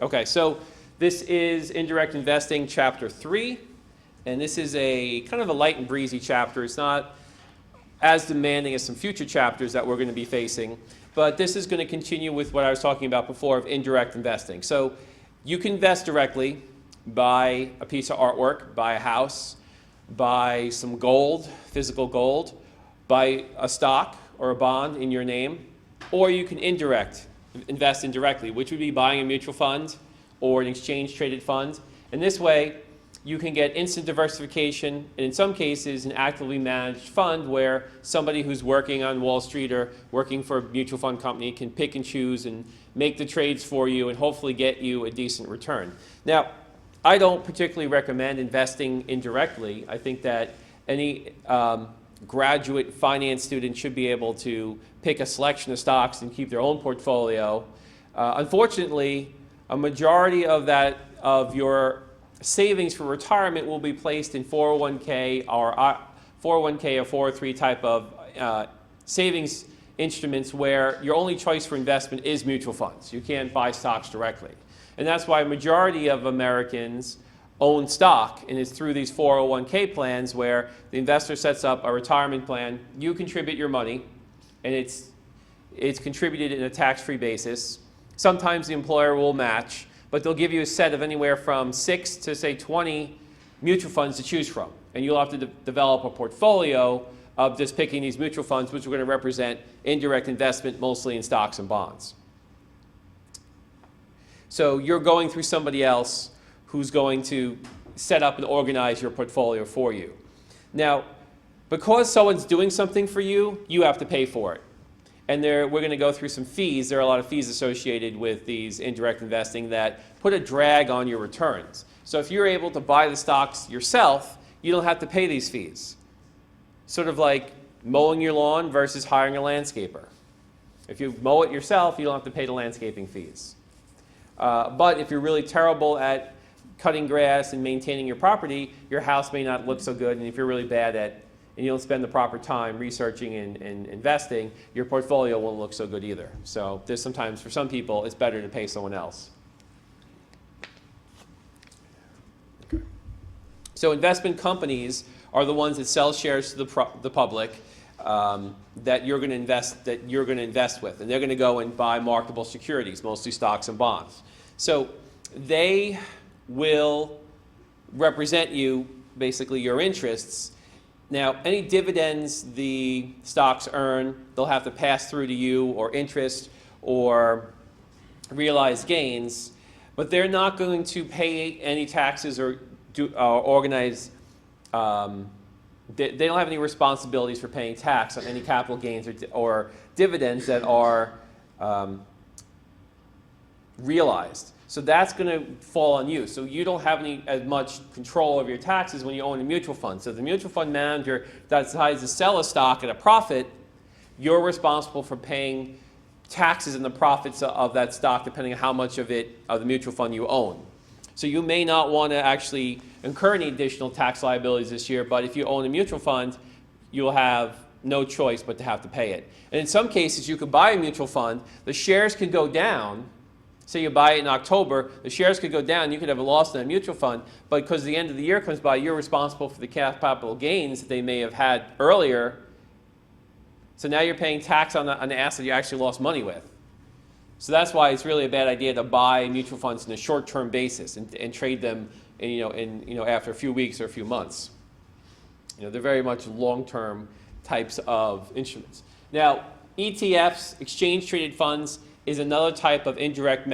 Okay, so this is Indirect Investing, Chapter 3, and this is a kind of a light and breezy chapter. It's not as demanding as some future chapters that we're going to be facing, but this is going to continue with what I was talking about before of indirect investing. So you can invest directly, buy a piece of artwork, buy a house, buy some gold, physical gold, buy a stock or a bond in your name, or you can invest indirectly, which would be buying a mutual fund or an exchange-traded fund. And this way, you can get instant diversification, and in some cases, an actively managed fund where somebody who's working on Wall Street or working for a mutual fund company can pick and choose and make the trades for you and hopefully get you a decent return. Now, I don't particularly recommend investing indirectly. I think that any graduate finance student should be able to pick a selection of stocks and keep their own portfolio. Unfortunately, a majority of your savings for retirement will be placed in 401k or 403 type of savings instruments where your only choice for investment is mutual funds. You can't buy stocks directly. And that's why a majority of Americans own stock, and it's through these 401k plans where the investor sets up a retirement plan. You contribute your money, and it's contributed in a tax-free basis. Sometimes the employer will match, but they'll give you a set of anywhere from 6 to, say, 20 mutual funds to choose from. And you'll have to develop a portfolio of just picking these mutual funds, which are going to represent indirect investment, mostly in stocks and bonds. So you're going through somebody else who's going to set up and organize your portfolio for you. Now, because someone's doing something for you, you have to pay for it. And we're going to go through some fees. There are a lot of fees associated with these indirect investing that put a drag on your returns. So if you're able to buy the stocks yourself, you don't have to pay these fees. Sort of like mowing your lawn versus hiring a landscaper. If you mow it yourself, you don't have to pay the landscaping fees. But if you're really terrible at cutting grass and maintaining your property, your house may not look so good. And if you're really bad at and you don't spend the proper time researching and investing, your portfolio won't look so good either. So there's sometimes, for some people, it's better to pay someone else. Okay. So investment companies are the ones that sell shares to the public that you're going to invest with, and they're going to go and buy marketable securities, mostly stocks and bonds. So they will represent you, basically your interests. Now, any dividends the stocks earn, they'll have to pass through to you, or interest, or realized gains, but they're not going to pay any taxes or organize. They don't have any responsibilities for paying tax on any capital gains or dividends that are realized. So that's going to fall on you. So you don't have as much control over your taxes when you own a mutual fund. So if the mutual fund manager decides to sell a stock at a profit, you're responsible for paying taxes on the profits of that stock, depending on how much of the mutual fund you own. So you may not want to actually incur any additional tax liabilities this year, but if you own a mutual fund, you'll have no choice but to have to pay it. And in some cases, you could buy a mutual fund, the shares could go down. Say you buy it in October, the shares could go down, you could have a loss in a mutual fund, but because the end of the year comes by, you're responsible for the capital gains that they may have had earlier. So now you're paying tax on the asset you actually lost money with. So that's why it's really a bad idea to buy mutual funds on a short-term basis and trade them after a few weeks or a few months. They're very much long-term types of instruments. Now, ETFs, exchange-traded funds, is another type of indirect,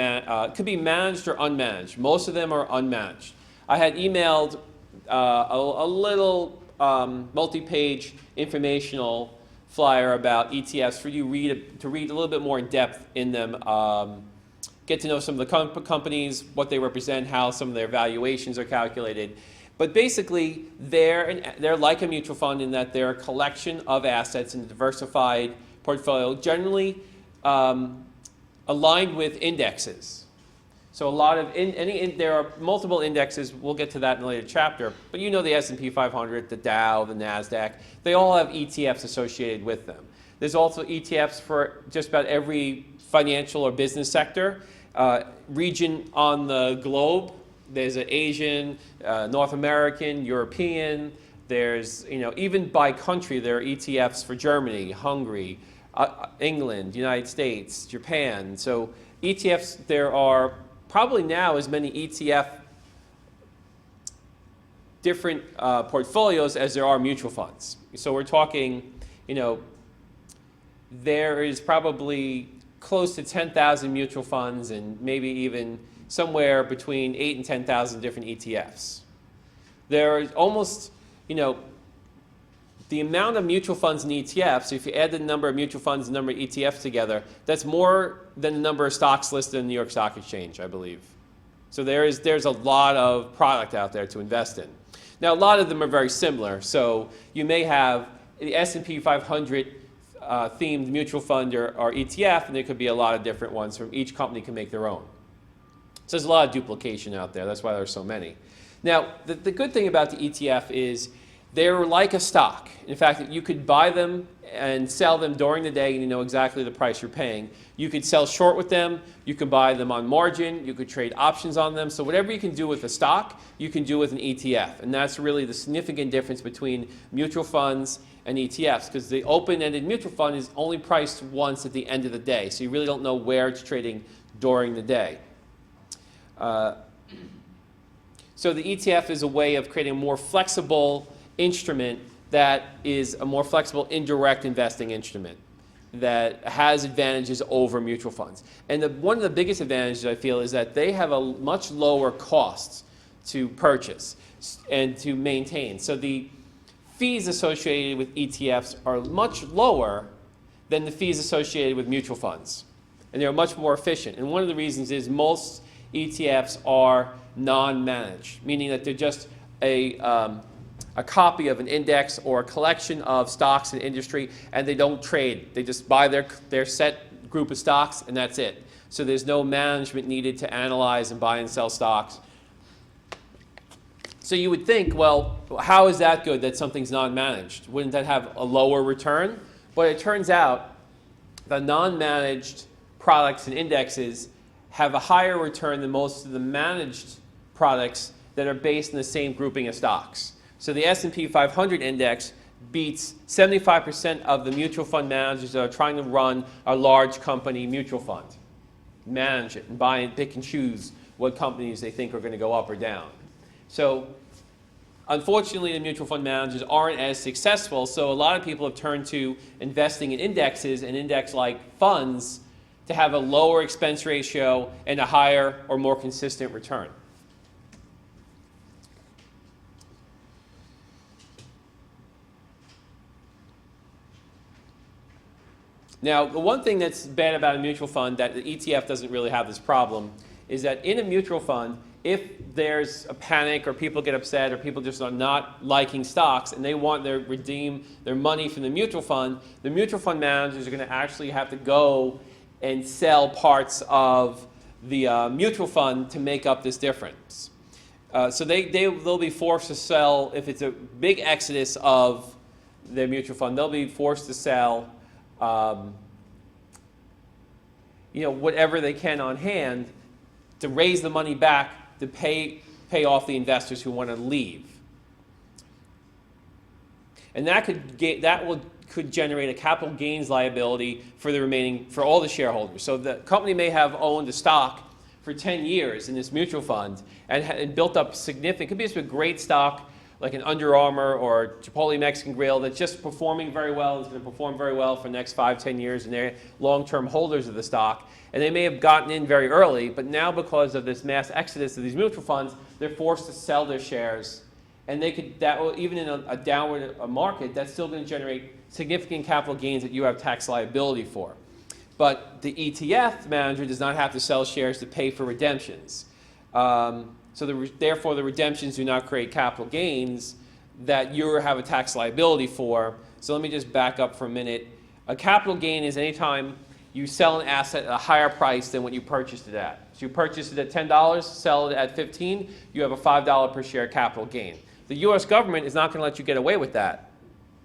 could be managed or unmanaged. Most of them are unmanaged. I had emailed a little multi-page informational flyer about ETFs for you to read a little bit more in depth in them, get to know some of the companies, what they represent, how some of their valuations are calculated. But basically, they're like a mutual fund in that they're a collection of assets in a diversified portfolio, generally aligned with indexes. So a lot of there are multiple indexes. We'll get to that in a later chapter. But you know the S&P 500, the Dow, the Nasdaq. They all have ETFs associated with them. There's also ETFs for just about every financial or business sector. region on the globe. There's an Asian, North American, European. There's, even by country, there are ETFs for Germany, Hungary, England, United States, Japan. So ETFs, there are probably now as many ETF different portfolios as there are mutual funds. So we're talking, there is probably close to 10,000 mutual funds and maybe even somewhere between 8,000 and 10,000 different ETFs. There is almost, the amount of mutual funds and ETFs, if you add the number of mutual funds and the number of ETFs together, that's more than the number of stocks listed in the New York Stock Exchange, I believe. So there's a lot of product out there to invest in. Now, a lot of them are very similar. So you may have the S&P 500 themed mutual fund or ETF, and there could be a lot of different ones from each company can make their own. So there's a lot of duplication out there. That's why there's so many. Now, the good thing about the ETF is they're like a stock. In fact, you could buy them and sell them during the day and you know exactly the price you're paying. You could sell short with them. You could buy them on margin. You could trade options on them. So whatever you can do with a stock, you can do with an ETF. And that's really the significant difference between mutual funds and ETFs, because the open-ended mutual fund is only priced once at the end of the day. So you really don't know where it's trading during the day. So the ETF is a way of creating a more flexible instrument that is a more flexible indirect investing instrument that has advantages over mutual funds. And one of the biggest advantages I feel is that they have a much lower cost to purchase and to maintain. So the fees associated with ETFs are much lower than the fees associated with mutual funds. And they're much more efficient. And one of the reasons is most ETFs are non-managed, meaning that they're just a copy of an index or a collection of stocks in industry, and they don't trade. They just buy their set group of stocks, and that's it. So there's no management needed to analyze and buy and sell stocks. So you would think, well, how is that good that something's non-managed? Wouldn't that have a lower return? But it turns out the non-managed products and indexes have a higher return than most of the managed products that are based in the same grouping of stocks. So the S&P 500 index beats 75% of the mutual fund managers that are trying to run a large company mutual fund. Manage it and buy and pick and choose what companies they think are going to go up or down. So unfortunately, the mutual fund managers aren't as successful, so a lot of people have turned to investing in indexes and index-like funds to have a lower expense ratio and a higher or more consistent return. Now, the one thing that's bad about a mutual fund that the ETF doesn't really have this problem is that in a mutual fund, if there's a panic or people get upset or people just are not liking stocks and they want to redeem their money from the mutual fund managers are going to actually have to go and sell parts of the mutual fund to make up this difference. So they'll be forced to sell, if it's a big exodus of their mutual fund, they'll be forced to sell whatever they can on hand to raise the money back to pay off the investors who want to leave. And that could generate a capital gains liability for all the shareholders. So the company may have owned a stock for 10 years in this mutual fund and built up significant, could be just a great stock like an Under Armour or Chipotle Mexican Grill that's just performing very well, is going to perform very well for the next 5-10 years, and they're long-term holders of the stock. And they may have gotten in very early, but now because of this mass exodus of these mutual funds, they're forced to sell their shares. And even in a downward market, that's still going to generate significant capital gains that you have tax liability for. But the ETF manager does not have to sell shares to pay for redemptions. Therefore, the redemptions do not create capital gains that you have a tax liability for. So let me just back up for a minute. A capital gain is any time you sell an asset at a higher price than what you purchased it at. So you purchased it at $10, sell it at $15, you have a $5 per share capital gain. The U.S. government is not going to let you get away with that.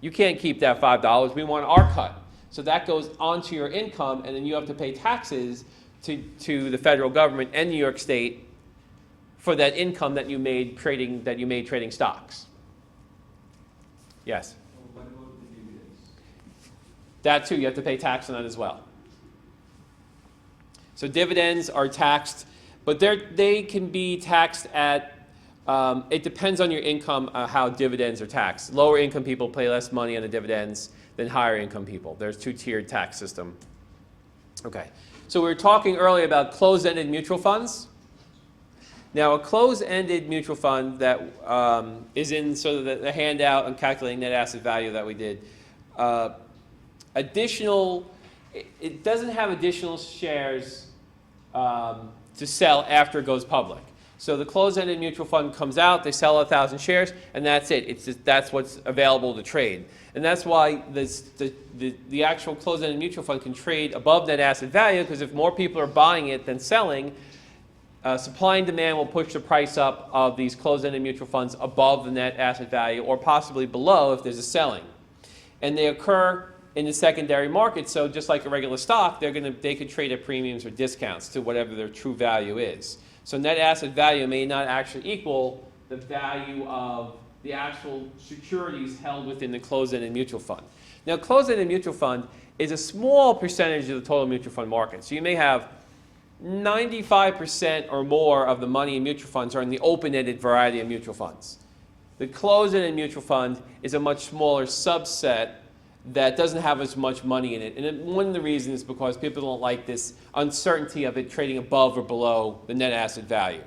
You can't keep that $5. We want our cut. So that goes onto your income, and then you have to pay taxes to the federal government and New York State for that income that you made trading stocks. Yes? What about the dividends? That too, you have to pay tax on that as well. So dividends are taxed, but they can be taxed at, it depends on your income how dividends are taxed. Lower income people pay less money on the dividends than higher income people. There's two-tiered tax system. Okay, so we were talking earlier about closed-ended mutual funds. Now, a closed-ended mutual fund that is in sort of the handout on calculating net asset value that we did, it doesn't have additional shares to sell after it goes public. So the closed-ended mutual fund comes out, they sell 1,000 shares, and that's it. That's what's available to trade. And that's why the actual closed-ended mutual fund can trade above net asset value, because if more people are buying it than selling, supply and demand will push the price up of these closed-ended mutual funds above the net asset value, or possibly below if there's a selling. And they occur in the secondary market, so just like a regular stock, they could trade at premiums or discounts to whatever their true value is. So net asset value may not actually equal the value of the actual securities held within the closed-ended mutual fund. Now, closed-ended mutual fund is a small percentage of the total mutual fund market. So you may have 95% or more of the money in mutual funds are in the open-ended variety of mutual funds. The closed-ended mutual fund is a much smaller subset that doesn't have as much money in it. And one of the reasons is because people don't like this uncertainty of it trading above or below the net asset value.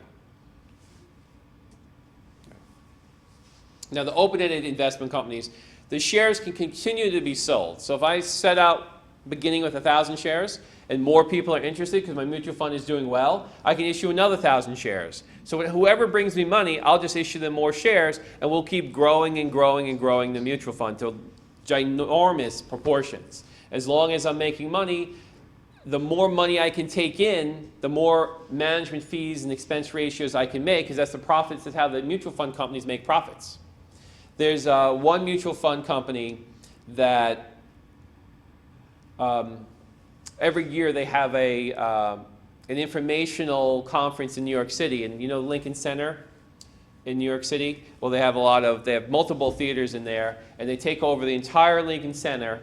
Now, the open-ended investment companies, the shares can continue to be sold. So if I set out beginning with 1,000 shares and more people are interested because my mutual fund is doing well, I can issue another 1,000 shares. So whoever brings me money, I'll just issue them more shares, and we'll keep growing and growing and growing the mutual fund to ginormous proportions. As long as I'm making money, the more money I can take in, the more management fees and expense ratios I can make, because that's the profits, that's how the mutual fund companies make profits. There's one mutual fund company that every year they have an informational conference in New York City, and you know Lincoln Center in New York City? Well, they have multiple theaters in there, and they take over the entire Lincoln Center,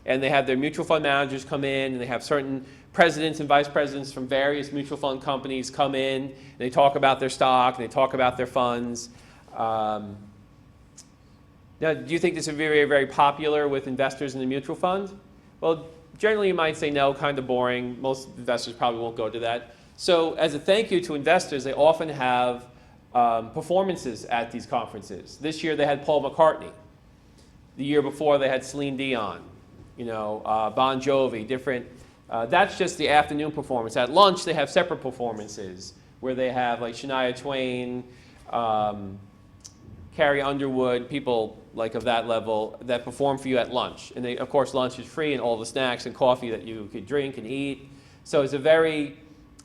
and they have their mutual fund managers come in, and they have certain presidents and vice presidents from various mutual fund companies come in, and they talk about their stock, and they talk about their funds. Now, do you think this is very, very popular with investors in the mutual fund? Well, generally you might say no, kind of boring. Most investors probably won't go to that. So as a thank you to investors, they often have performances at these conferences. This year they had Paul McCartney. The year before they had Celine Dion, Bon Jovi, different. That's just the afternoon performance. At lunch they have separate performances where they have like Shania Twain, Carrie Underwood, people like of that level that perform for you at lunch. And of course lunch is free and all the snacks and coffee that you could drink and eat. So it's a very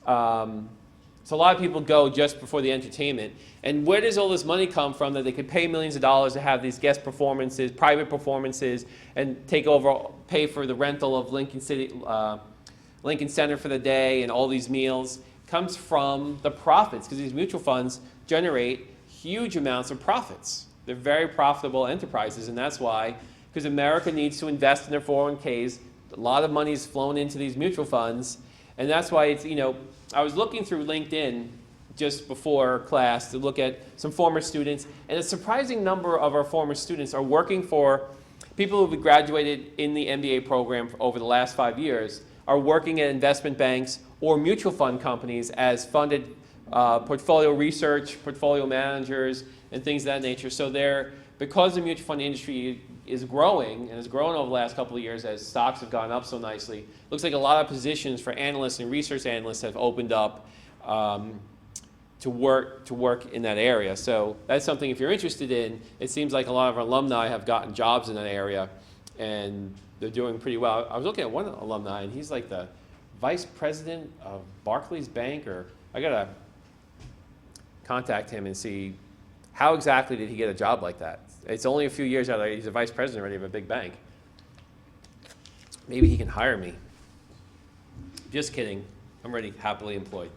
so a lot of people go just before the entertainment. And where does all this money come from that they could pay millions of dollars to have these guest performances, private performances, and pay for the rental of Lincoln Center for the day and all these meals? It comes from the profits, because these mutual funds generate huge amounts of profits. They're very profitable enterprises, and that's why, because America needs to invest in their 401ks. A lot of money is flown into these mutual funds, and that's why it's, I was looking through LinkedIn just before class to look at some former students, and a surprising number of our former students are working for people who have graduated in the MBA program over the last 5 years, are working at investment banks or mutual fund companies as funded portfolio research, portfolio managers, and things of that nature. So because the mutual fund industry is growing, and has grown over the last couple of years as stocks have gone up so nicely, looks like a lot of positions for analysts and research analysts have opened up to work in that area. So that's something if you're interested in. It seems like a lot of our alumni have gotten jobs in that area, and they're doing pretty well. I was looking at one alumni, and he's like the vice president of Barclays Bank, or I gotta contact him and see how exactly did he get a job like that. It's only a few years out. He's a vice president already of a big bank. Maybe he can hire me. Just kidding. I'm already happily employed.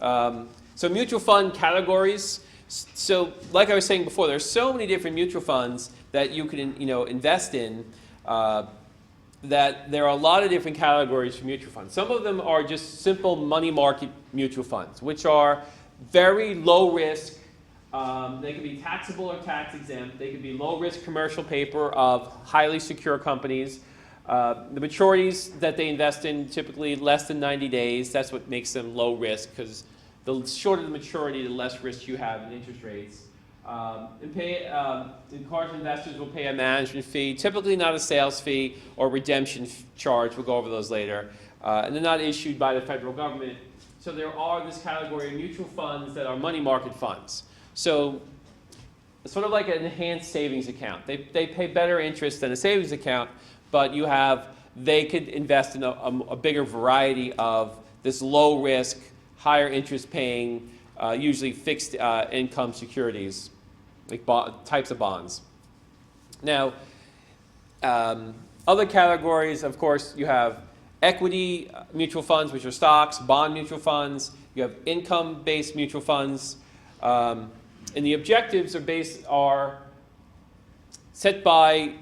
So mutual fund categories. So like I was saying before, there's so many different mutual funds that you can invest in that there are a lot of different categories for mutual funds. Some of them are just simple money market mutual funds, which are very low risk. They can be taxable or tax exempt. They can be low risk commercial paper of highly secure companies. The maturities that they invest in typically less than 90 days. That's what makes them low risk, because the shorter the maturity, the less risk you have in interest rates. Encouraged investors will pay a management fee, typically not a sales fee or redemption charge. We'll go over those later. And they're not issued by the federal government. So there are this category of mutual funds that are money market funds. So it's sort of like an enhanced savings account. They pay better interest than a savings account, but they could invest in a bigger variety of this low risk, higher interest paying, usually fixed income securities, like types of bonds. Now, other categories, of course, you have equity mutual funds, which are stocks, bond mutual funds. You have income-based mutual funds. And the objectives are set by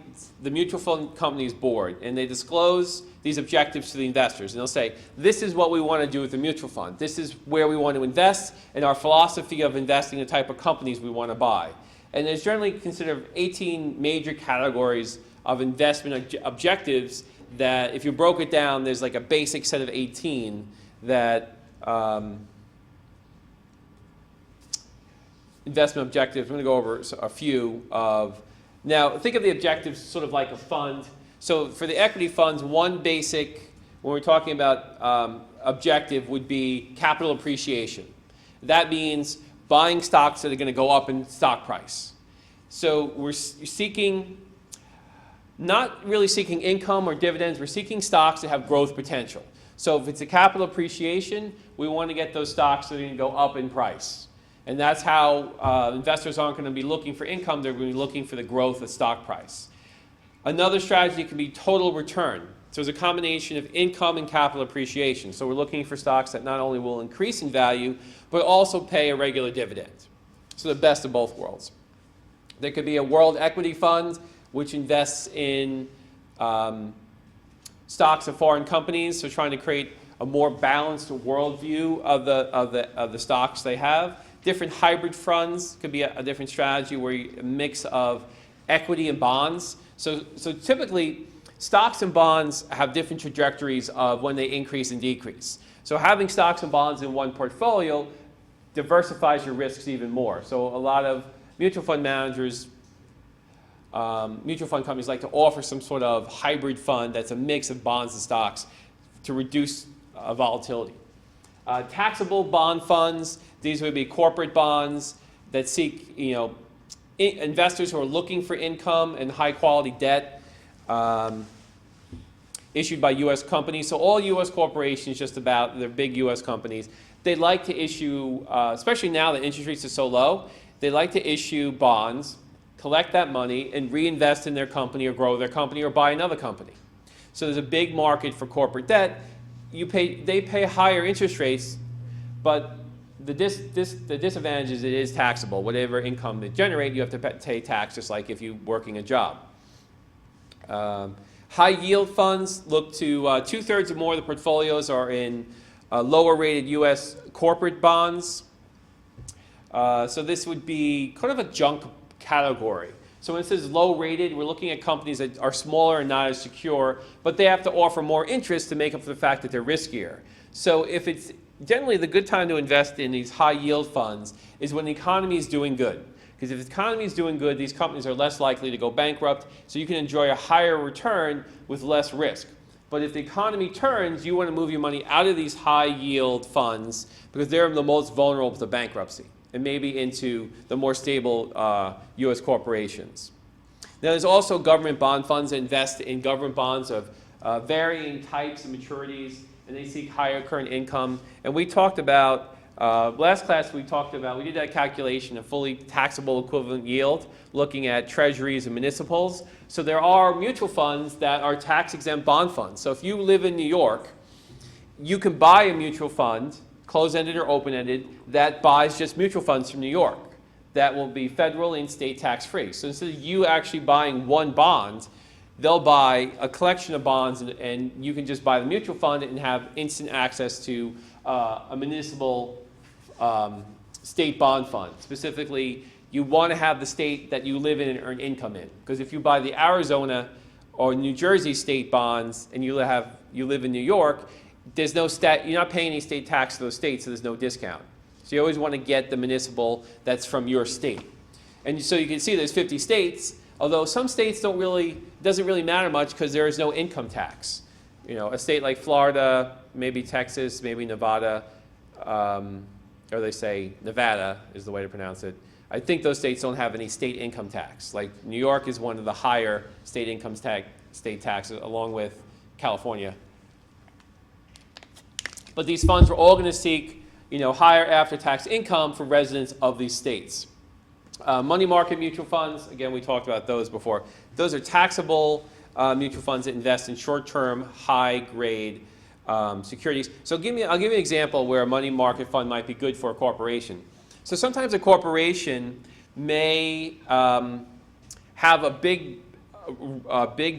the mutual fund company's board, and they disclose these objectives to the investors. And they'll say, this is what we want to do with the mutual fund. This is where we want to invest, and our philosophy of investing in the type of companies we want to buy. And there's generally considered 18 major categories of investment objectives that, if you broke it down, there's like a basic set of 18 that investment objectives. I'm going to go over a few of. Now, think of the objectives sort of like a fund. So for the equity funds, one basic, when we're talking about objective, would be capital appreciation. That means buying stocks that are going to go up in stock price. So we're not really seeking income or dividends. We're seeking stocks that have growth potential. So if it's a capital appreciation, we want to get those stocks that are going to go up in price. And that's how investors aren't going to be looking for income. They're going to be looking for the growth of stock price. Another strategy can be total return. So it's a combination of income and capital appreciation. So we're looking for stocks that not only will increase in value, but also pay a regular dividend. So the best of both worlds. There could be a world equity fund, which invests in stocks of foreign companies, so trying to create a more balanced worldview of the stocks they have. Different hybrid funds could be a different strategy where a mix of equity and bonds. So typically, stocks and bonds have different trajectories of when they increase and decrease. So having stocks and bonds in one portfolio diversifies your risks even more. So a lot of mutual fund managers, mutual fund companies like to offer some sort of hybrid fund that's a mix of bonds and stocks to reduce volatility. Taxable bond funds, these would be corporate bonds that seek, investors who are looking for income and high quality debt issued by U.S. companies. So all U.S. corporations, just about, they're big U.S. companies, they like to issue, especially now that interest rates are so low, they like to issue bonds, collect that money, and reinvest in their company or grow their company or buy another company. So there's a big market for corporate debt. They pay higher interest rates, but the disadvantage is it is taxable. Whatever income they generate, you have to pay tax, just like if you're working a job. High yield funds look to 2/3 or more of the portfolios are in lower rated U.S. corporate bonds. So this would be kind of a junk category. So when it says low rated, we're looking at companies that are smaller and not as secure, but they have to offer more interest to make up for the fact that they're riskier. So if it's generally the good time to invest in these high yield funds is when the economy is doing good. Because if the economy is doing good, these companies are less likely to go bankrupt, so you can enjoy a higher return with less risk. But if the economy turns, you want to move your money out of these high yield funds because they're the most vulnerable to bankruptcy, and maybe into the more stable U.S. corporations. Now, there's also government bond funds that invest in government bonds of varying types and maturities, and they seek higher current income. And we talked about, last class we did that calculation of fully taxable equivalent yield, looking at treasuries and municipals. So there are mutual funds that are tax-exempt bond funds. So if you live in New York, you can buy a mutual fund, closed-ended or open-ended, that buys just mutual funds from New York. That will be federal and state tax-free. So instead of you actually buying one bond, they'll buy a collection of bonds, and you can just buy the mutual fund and have instant access to a municipal state bond fund. Specifically, you want to have the state that you live in and earn income in. Because if you buy the Arizona or New Jersey state bonds and you live in New York, there's no you're not paying any state tax to those states, so there's no discount. So you always want to get the municipal that's from your state. And so you can see there's 50 states, although some states doesn't really matter much because there is no income tax. You know, a state like Florida, maybe Texas, maybe Nevada, or they say Nevada is the way to pronounce it. I think those states don't have any state income tax. Like New York is one of the higher state income state taxes, along with California. But these funds are all going to seek, higher after-tax income for residents of these states. Money market mutual funds, again, we talked about those before. Those are taxable mutual funds that invest in short-term, high-grade securities. So I'll give you an example where a money market fund might be good for a corporation. So sometimes a corporation may have a big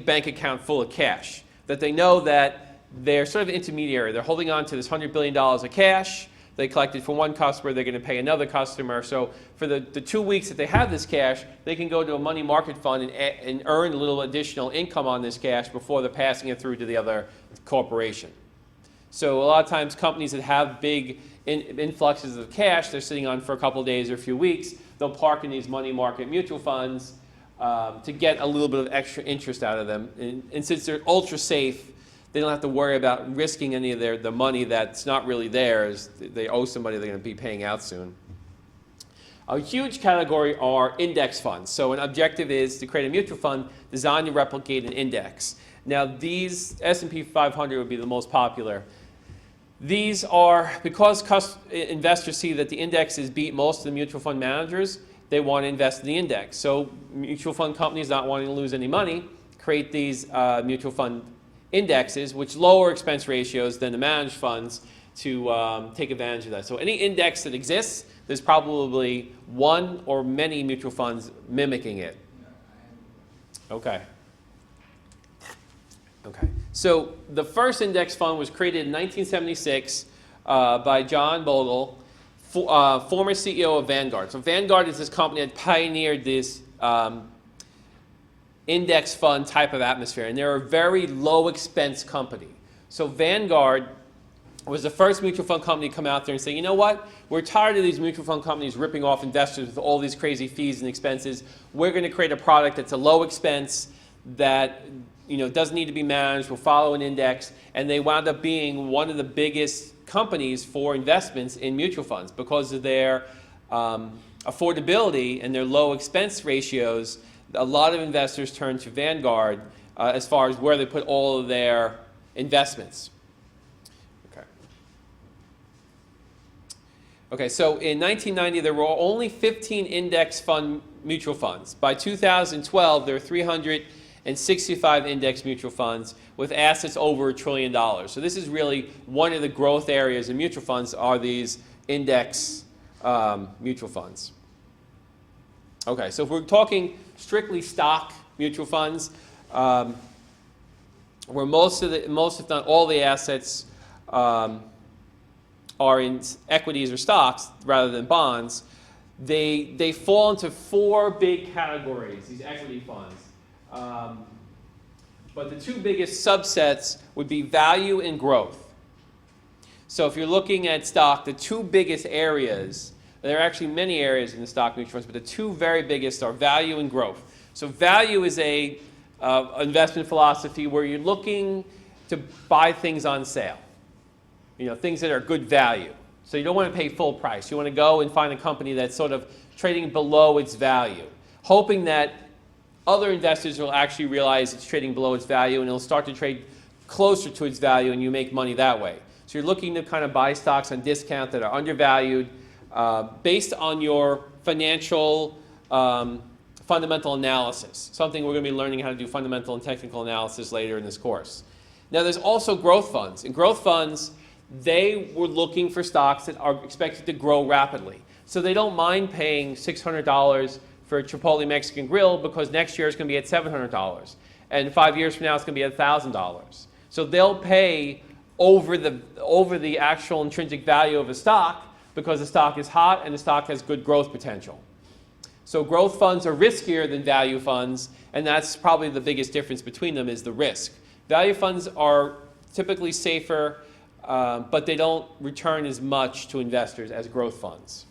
bank account full of cash that they know that they're sort of an intermediary. They're holding on to this $100 billion of cash. They collected from one customer, they're going to pay another customer. So for the 2 weeks that they have this cash, they can go to a money market fund and earn a little additional income on this cash before they're passing it through to the other corporation. So a lot of times companies that have big influxes of cash they're sitting on for a couple of days or a few weeks, they'll park in these money market mutual funds to get a little bit of extra interest out of them. And since they're ultra safe, they don't have to worry about risking any of the money that's not really theirs. They owe somebody they're going to be paying out soon. A huge category are index funds. So an objective is to create a mutual fund designed to replicate an index. Now these, S&P 500 would be the most popular. These are, because investors see that the indexes beat most of the mutual fund managers, they want to invest in the index. So mutual fund companies not wanting to lose any money create these mutual fund indexes, which lower expense ratios than the managed funds to take advantage of that. So any index that exists, there's probably one or many mutual funds mimicking it. Okay. So the first index fund was created in 1976 by John Bogle, former CEO of Vanguard. So Vanguard is this company that pioneered this index fund type of atmosphere, and they're a very low expense company. So Vanguard was the first mutual fund company to come out there and say, you know what, we're tired of these mutual fund companies ripping off investors with all these crazy fees and expenses. We're going to create a product that's a low expense that doesn't need to be managed, will follow an index, and they wound up being one of the biggest companies for investments in mutual funds because of their affordability and their low expense ratios. A lot of investors turn to Vanguard as far as where they put all of their investments. Okay, so in 1990, there were only 15 index fund mutual funds. By 2012, there were 365 index mutual funds with assets over $1 trillion. So this is really one of the growth areas in mutual funds are these index mutual funds. Okay, so if we're talking strictly stock mutual funds, where most if not all the assets are in equities or stocks rather than bonds, they fall into four big categories, these equity funds. But the two biggest subsets would be value and growth. So if you're looking at stock, the two biggest areas, there are actually many areas in the stock mutual funds, but the two very biggest are value and growth. So value is a investment philosophy where you're looking to buy things on sale. Things that are good value. So you don't want to pay full price. You want to go and find a company that's sort of trading below its value, hoping that other investors will actually realize it's trading below its value and it'll start to trade closer to its value and you make money that way. So you're looking to kind of buy stocks on discount that are undervalued based on your financial fundamental analysis, something we're going to be learning how to do fundamental and technical analysis later in this course. Now there's also growth funds. In growth funds, they were looking for stocks that are expected to grow rapidly. So they don't mind paying $600 for a Chipotle Mexican grill because next year it's going to be at $700. And 5 years from now it's going to be at $1,000. So they'll pay over the actual intrinsic value of a stock because the stock is hot and the stock has good growth potential. So growth funds are riskier than value funds, and that's probably the biggest difference between them is the risk. Value funds are typically safer, but they don't return as much to investors as growth funds.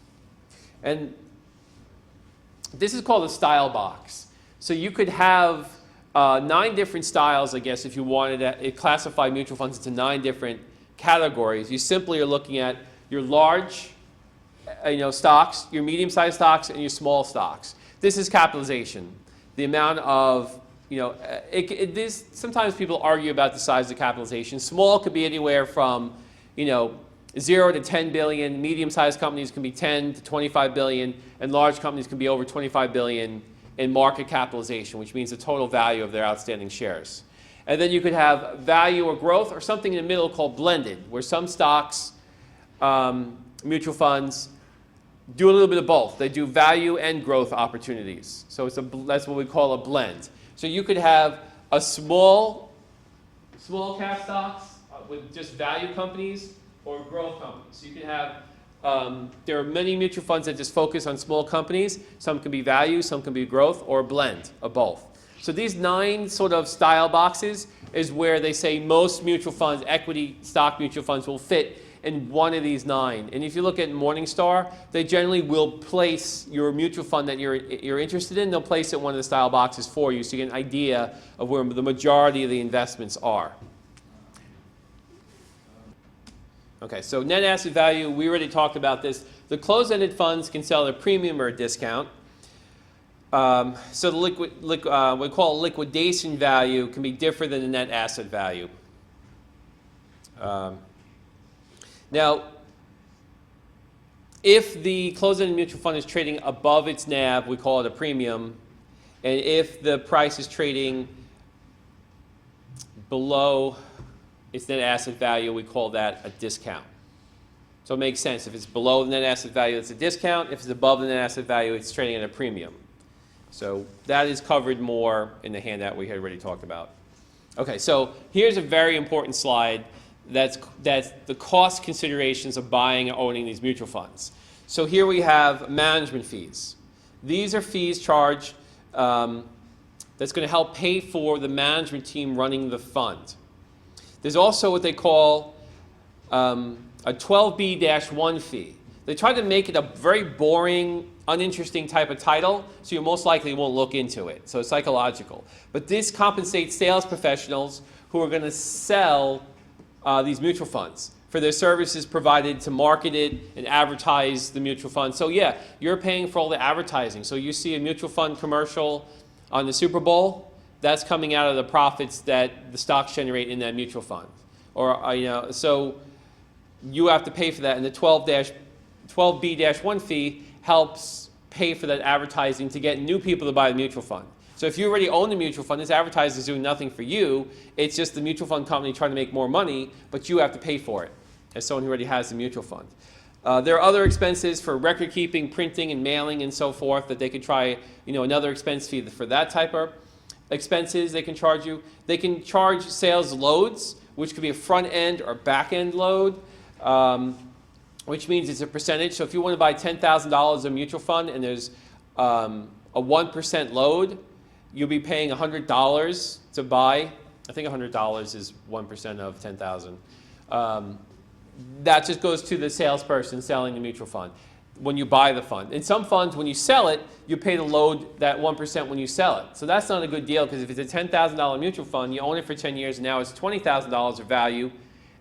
And this is called a style box. So you could have 9 different styles, I guess, if you wanted to classify mutual funds into 9 different categories. You simply are looking at your large stocks, your medium-sized stocks, and your small stocks. This is capitalization. The amount of, sometimes people argue about the size of capitalization. Small could be anywhere from, 0 to 10 billion. Medium-sized companies can be 10 to 25 billion, and large companies can be over 25 billion in market capitalization, which means the total value of their outstanding shares. And then you could have value or growth, or something in the middle called blended, where some stocks, mutual funds, do a little bit of both. They do value and growth opportunities. So that's what we call a blend. So you could have a small cap stocks with just value companies or growth companies. So you could have, there are many mutual funds that just focus on small companies. Some can be value, some can be growth, or a blend of both. So these 9 sort of style boxes is where they say most mutual funds, equity stock mutual funds, will fit in one of these 9. And if you look at Morningstar, they generally will place your mutual fund that you're interested in, they'll place it in one of the style boxes for you so you get an idea of where the majority of the investments are. Okay, so net asset value, we already talked about this. The closed-ended funds can sell at a premium or a discount. So the we call liquidation value can be different than the net asset value. Now, if the closed-ended mutual fund is trading above its NAV, we call it a premium. And if the price is trading below its net asset value, we call that a discount. So it makes sense. If it's below the net asset value, it's a discount. If it's above the net asset value, it's trading at a premium. So that is covered more in the handout we had already talked about. Okay, so here's a very important slide. That's the cost considerations of buying and owning these mutual funds. So here we have management fees. These are fees charged that's going to help pay for the management team running the fund. There's also what they call a 12B-1 fee. They try to make it a very boring, uninteresting type of title, so you most likely won't look into it. So it's psychological. But this compensates sales professionals who are going to sell these mutual funds for their services provided to market it and advertise the mutual fund. So yeah, you're paying for all the advertising. So you see a mutual fund commercial on the Super Bowl, that's coming out of the profits that the stocks generate in that mutual fund. Or so you have to pay for that, and the 12B-1 fee helps pay for that advertising to get new people to buy the mutual fund. So if you already own the mutual fund, this advertising is doing nothing for you. It's just the mutual fund company trying to make more money, but you have to pay for it as someone who already has the mutual fund. There are other expenses for record keeping, printing, and mailing, and so forth that they could try, another expense fee for that type of expenses they can charge you. They can charge sales loads, which could be a front end or back end load, which means it's a percentage. So if you want to buy $10,000 of a mutual fund and there's a 1% load, you'll be paying $100 to buy. I think $100 is 1% of 10,000. That just goes to the salesperson selling the mutual fund when you buy the fund. In some funds, when you sell it, you pay the load, that 1% when you sell it. So that's not a good deal, because if it's a $10,000 mutual fund, you own it for 10 years, and now it's $20,000 of value,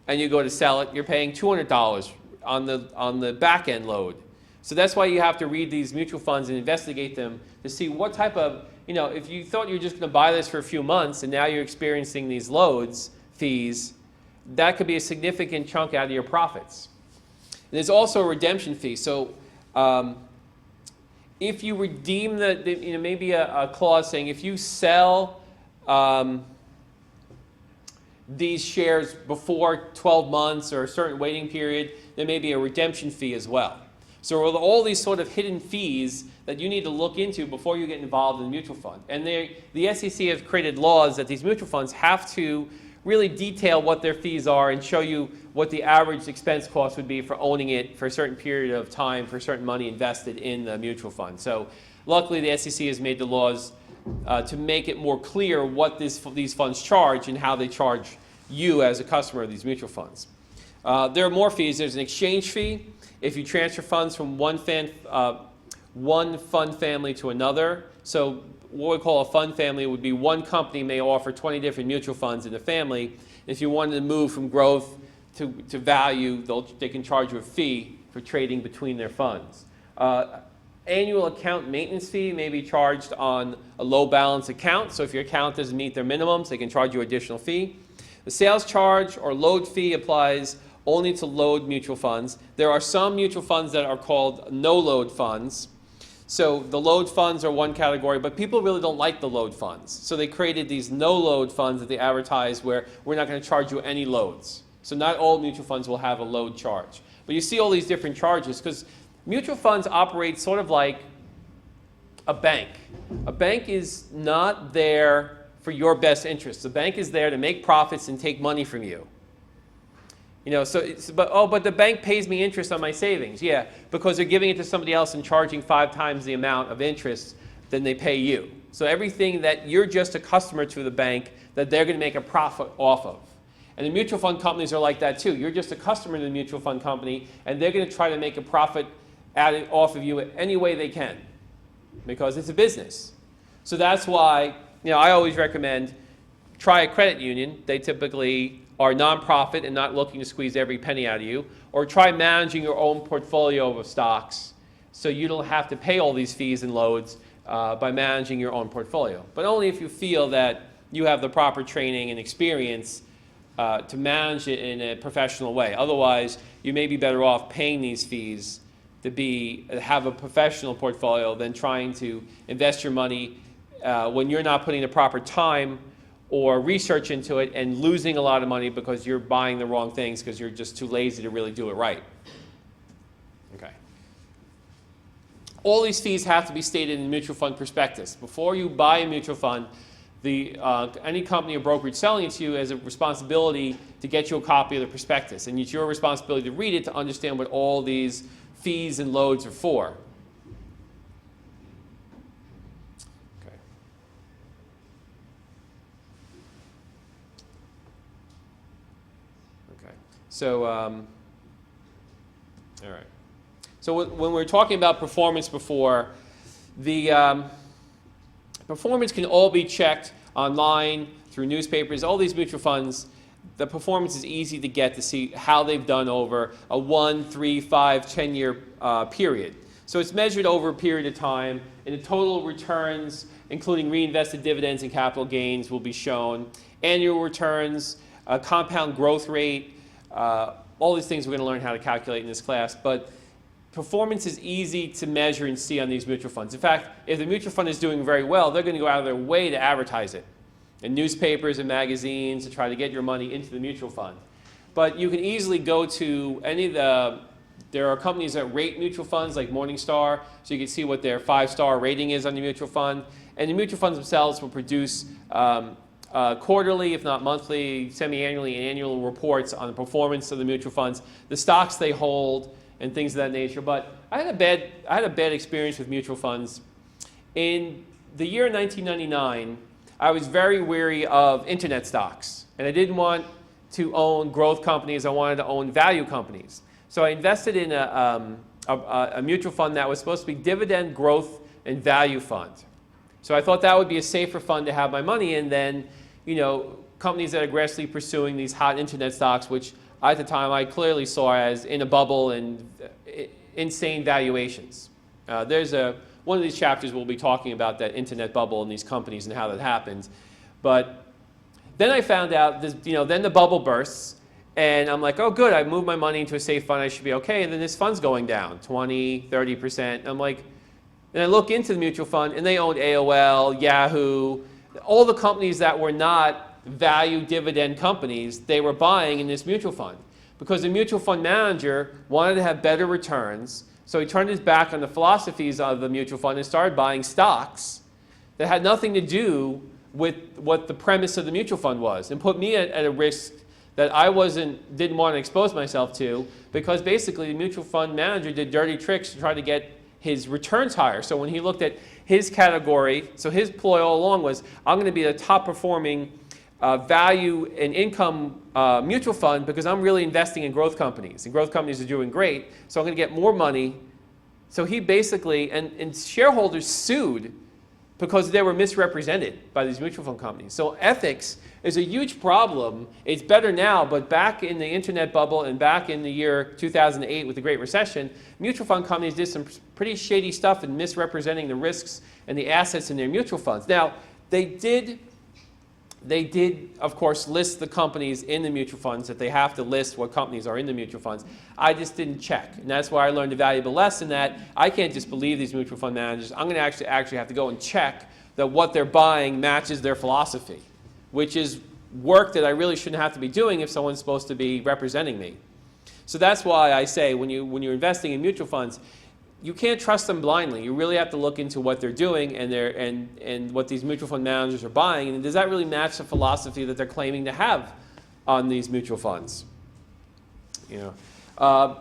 and you go to sell it, you're paying $200 on the back end load. So that's why you have to read these mutual funds and investigate them to see what type of, if you thought you were just going to buy this for a few months and now you're experiencing these loads, fees, that could be a significant chunk out of your profits. And there's also a redemption fee. So if you redeem maybe a clause saying if you sell, these shares before 12 months or a certain waiting period, there may be a redemption fee as well. So all these sort of hidden fees that you need to look into before you get involved in a mutual fund. And the SEC has created laws that these mutual funds have to really detail what their fees are and show you what the average expense cost would be for owning it for a certain period of time, for certain money invested in the mutual fund. So luckily the SEC has made the laws to make it more clear what these funds charge and how they charge you as a customer of these mutual funds. There are more fees. There's an exchange fee if you transfer funds from one fund family to another. So what we call a fund family would be one company may offer 20 different mutual funds in the family. If you wanted to move from growth to value, they can charge you a fee for trading between their funds. Annual account maintenance fee may be charged on a low balance account. So if your account doesn't meet their minimums, they can charge you additional fee. The sales charge or load fee applies only to load mutual funds. There are some mutual funds that are called no-load funds. So the load funds are one category, but people really don't like the load funds. So they created these no-load funds that they advertise where we're not going to charge you any loads. So not all mutual funds will have a load charge. But you see all these different charges because mutual funds operate sort of like a bank. A bank is not there for your best interests. The bank is there to make profits and take money from you. You know, but the bank pays me interest on my savings. Yeah, because they're giving it to somebody else and charging 5 times the amount of interest than they pay you. So everything that you're just a customer to the bank that they're going to make a profit off of. And the mutual fund companies are like that too. You're just a customer to the mutual fund company and they're going to try to make a profit off of you any way they can because it's a business. So that's why, you know, I always recommend try a credit union. They typically are nonprofit and not looking to squeeze every penny out of you, or try managing your own portfolio of stocks so you don't have to pay all these fees and loads by managing your own portfolio. But only if you feel that you have the proper training and experience to manage it in a professional way. Otherwise, you may be better off paying these fees to have a professional portfolio than trying to invest your money when you're not putting the proper time or research into it and losing a lot of money because you're buying the wrong things because you're just too lazy to really do it right. Okay. All these fees have to be stated in the mutual fund prospectus. Before you buy a mutual fund, any company or brokerage selling it to you has a responsibility to get you a copy of the prospectus. And it's your responsibility to read it to understand what all these fees and loads are for. So, all right. So when we were talking about performance before, the performance can all be checked online through newspapers. All these mutual funds, the performance is easy to get to see how they've done over a 1, 3, 5, 10-year period. So it's measured over a period of time, and the total returns, including reinvested dividends and capital gains, will be shown. Annual returns, compound growth rate, all these things we're going to learn how to calculate in this class, but performance is easy to measure and see on these mutual funds. In fact, if the mutual fund is doing very well, they're going to go out of their way to advertise it in newspapers and magazines to try to get your money into the mutual fund. But you can easily go to there are companies that rate mutual funds like Morningstar, so you can see what their 5-star rating is on the mutual fund. And the mutual funds themselves will produce quarterly, if not monthly, semi-annually, and annual reports on the performance of the mutual funds, the stocks they hold, and things of that nature. But I had a bad experience with mutual funds. In the year 1999, I was very wary of internet stocks, and I didn't want to own growth companies. I wanted to own value companies. So I invested in a mutual fund that was supposed to be dividend growth and value fund. So I thought that would be a safer fund to have my money in than, you know, companies that are aggressively pursuing these hot internet stocks, which at the time I clearly saw as in a bubble and insane valuations. One of these chapters we'll be talking about that internet bubble and these companies and how that happened. But then I found out, then the bubble bursts, and I'm like, oh good, I moved my money into a safe fund, I should be okay. And then this fund's going down 20, 30%. And I'm like, and I look into the mutual fund, and they owned AOL, Yahoo, all the companies that were not value dividend companies they were buying in this mutual fund. Because the mutual fund manager wanted to have better returns, so he turned his back on the philosophies of the mutual fund and started buying stocks that had nothing to do with what the premise of the mutual fund was, and put me at a risk that I didn't want to expose myself to, because basically the mutual fund manager did dirty tricks to try to get his returns higher. So when he looked at his category, so his ploy all along was, I'm going to be the top performing value and income mutual fund because I'm really investing in growth companies. And growth companies are doing great, so I'm going to get more money. So he basically, and shareholders sued because they were misrepresented by these mutual fund companies. So ethics is a huge problem. It's better now, but back in the internet bubble and back in the year 2008 with the Great Recession, mutual fund companies did some pretty shady stuff in misrepresenting the risks and the assets in their mutual funds. Now, they did, of course, list the companies in the mutual funds, that they have to list what companies are in the mutual funds. I just didn't check, and that's why I learned a valuable lesson that I can't just believe these mutual fund managers. I'm going to actually have to go and check that what they're buying matches their philosophy, which is work that I really shouldn't have to be doing if someone's supposed to be representing me. So that's why I say when you're investing in mutual funds, you can't trust them blindly. You really have to look into what they're doing and what these mutual fund managers are buying, and does that really match the philosophy that they're claiming to have on these mutual funds? And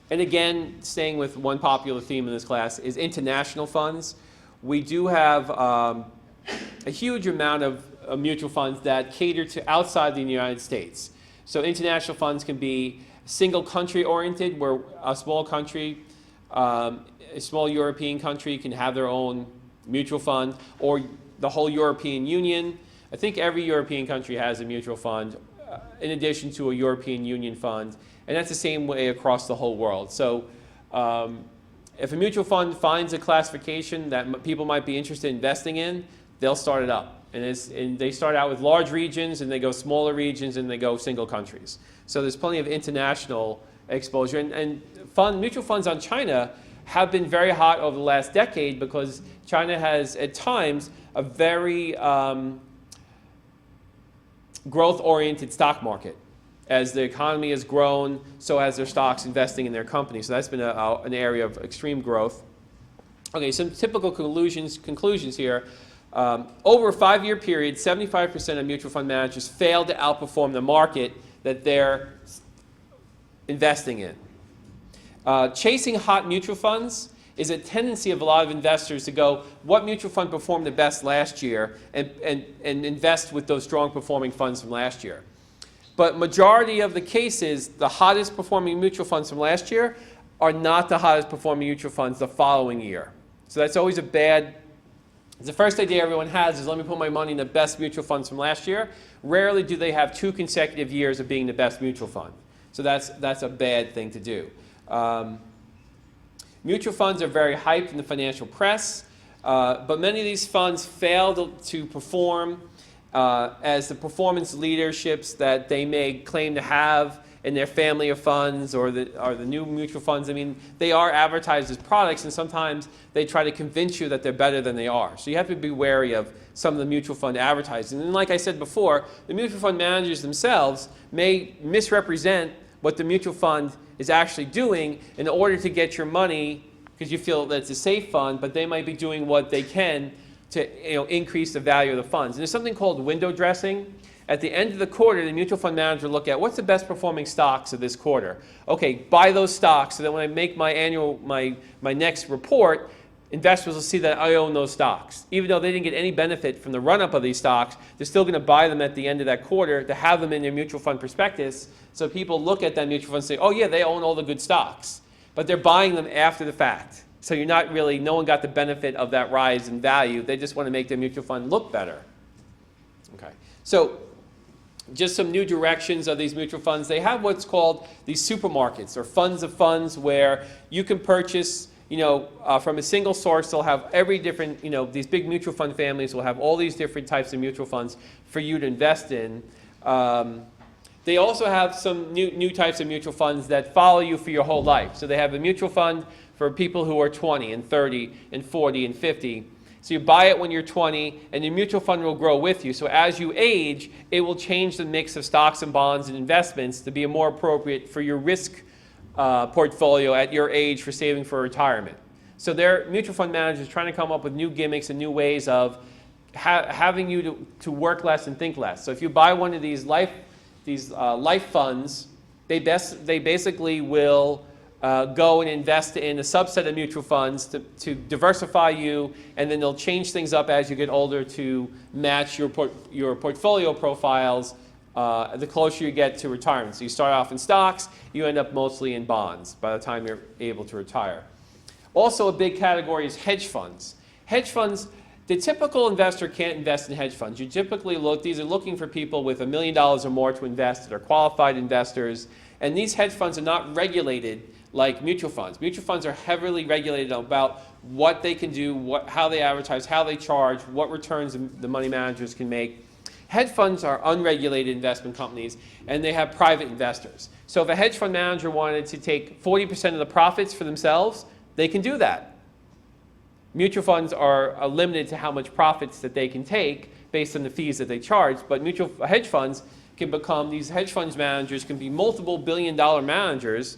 again, staying with one popular theme in this class is international funds. We do have a huge amount of mutual funds that cater to outside the United States. So international funds can be single country oriented, where a small country, a small European country can have their own mutual fund, or the whole European Union. I think every European country has a mutual fund in addition to a European Union fund, and that's the same way across the whole world. So if a mutual fund finds a classification that people might be interested in investing in, they'll start it up. And they start out with large regions, and they go smaller regions, and they go single countries. So there's plenty of international exposure. And mutual funds on China have been very hot over the last decade because China has, at times, a very growth-oriented stock market. As the economy has grown, so has their stocks investing in their companies. So that's been an area of extreme growth. Okay, some typical conclusions here. Over a 5-year period, 75% of mutual fund managers failed to outperform the market that they're investing in. Chasing hot mutual funds is a tendency of a lot of investors to go, what mutual fund performed the best last year, and invest with those strong performing funds from last year. But majority of the cases, the hottest performing mutual funds from last year are not the hottest performing mutual funds the following year. So that's always the first idea everyone has is, let me put my money in the best mutual funds from last year. Rarely do they have 2 consecutive years of being the best mutual fund. So that's a bad thing to do. Mutual funds are very hyped in the financial press, but many of these funds fail to perform as the performance leaderships that they may claim to have in their family of funds or the new mutual funds. I mean, they are advertised as products, and sometimes they try to convince you that they're better than they are. So you have to be wary of some of the mutual fund advertising. And like I said before, the mutual fund managers themselves may misrepresent what the mutual fund is actually doing in order to get your money because you feel that it's a safe fund, but they might be doing what they can to increase the value of the funds. And there's something called window dressing. At the end of the quarter, the mutual fund manager look at what's the best performing stocks of this quarter. Okay, buy those stocks so that when I make my next report, investors will see that I own those stocks. Even though they didn't get any benefit from the run-up of these stocks, they're still going to buy them at the end of that quarter to have them in their mutual fund prospectus. So people look at that mutual fund and say, oh yeah, they own all the good stocks. But they're buying them after the fact. So no one got the benefit of that rise in value. They just want to make their mutual fund look better. Okay, so just some new directions of these mutual funds. They have what's called these supermarkets or funds of funds where you can purchase, from a single source. They'll have every different, these big mutual fund families will have all these different types of mutual funds for you to invest in. They also have some new types of mutual funds that follow you for your whole life. So they have a mutual fund for people who are 20 and 30 and 40 and 50. So you buy it when you're 20, and your mutual fund will grow with you. So as you age, it will change the mix of stocks and bonds and investments to be more appropriate for your risk portfolio at your age for saving for retirement. So their mutual fund managers trying to come up with new gimmicks and new ways of having you to work less and think less. So if you buy one of these life funds, they basically will go and invest in a subset of mutual funds to diversify you, and then they'll change things up as you get older to match your portfolio profiles the closer you get to retirement. So you start off in stocks, you end up mostly in bonds by the time you're able to retire. Also a big category is hedge funds. Hedge funds, the typical investor can't invest in hedge funds. You typically these are looking for people with $1 million or more to invest that are qualified investors, and these hedge funds are not regulated like mutual funds. Mutual funds are heavily regulated about what they can do, how they advertise, how they charge, what returns the money managers can make. Hedge funds are unregulated investment companies, and they have private investors. So if a hedge fund manager wanted to take 40% of the profits for themselves, they can do that. Mutual funds are limited to how much profits that they can take based on the fees that they charge, but hedge funds can become, these hedge funds managers can be multiple billion-dollar managers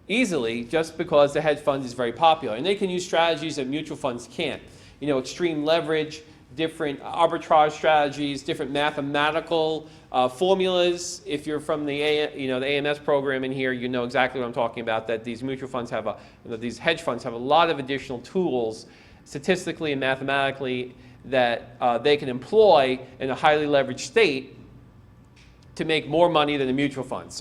easily just because the hedge fund is very popular. And they can use strategies that mutual funds can't. You know, extreme leverage, different arbitrage strategies, different mathematical formulas. If you're from the AMS program in here, you know exactly what I'm talking about, that these mutual funds have these hedge funds have a lot of additional tools statistically and mathematically that they can employ in a highly leveraged state to make more money than the mutual funds.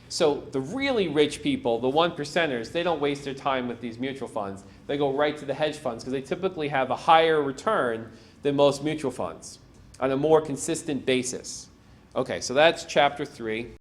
So the really rich people, the 1%ers, they don't waste their time with these mutual funds. They go right to the hedge funds because they typically have a higher return than most mutual funds on a more consistent basis. Okay, so that's chapter 3.